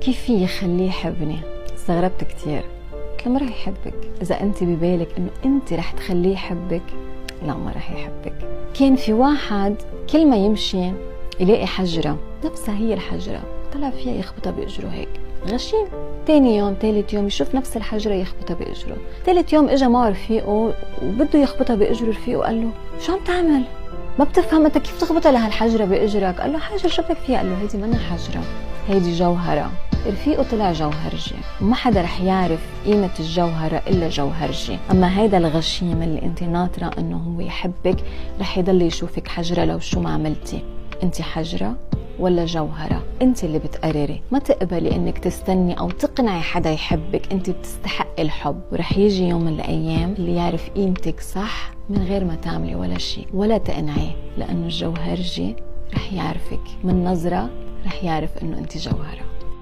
كيف في يخليه يحبني؟ استغربت كتير. قلت له ما رح يحبك. إذا أنت ببالك إنه أنت رح تخليه يحبك، لا ما رح يحبك. كان في واحد كل ما يمشي يلاقي حجرة نفسها هي الحجرة، طلع فيها يخبطها بإجره هيك غشيم. تاني يوم ثالث يوم يشوف نفس الحجرة يخبطها بإجره. ثالث يوم اجى معه رفيقه وبده يخبطها بإجره، رفيقه قال له شو عم تعمل؟ ما بتفهم انت كيف تخبطها لهالحجرة بإجرك؟ قال له حجر شو بدك فيها؟ قال له هيدي منا حجرة، هيدي جوهرة. رفيقه طلع جوهرجي، وما حدا رح يعرف قيمة الجوهرة إلا جوهرجي. أما هيدا الغشيم اللي انت ناطرة انه هو يحبك رح يضل يشوفك حجرة لو شو ما عملتي. انت حجرة ولا جوهرة؟ انت اللي بتقرري. ما تقبلي انك تستني او تقنعي حدا يحبك، انت بتستحقي الحب. ورح يجي يوم من الايام اللي يعرف قيمتك صح من غير ما تعملي ولا شيء ولا تقنعي، لانه الجوهرجي رح يعرفك من نظرة، رح يعرف انه انت جوهرة.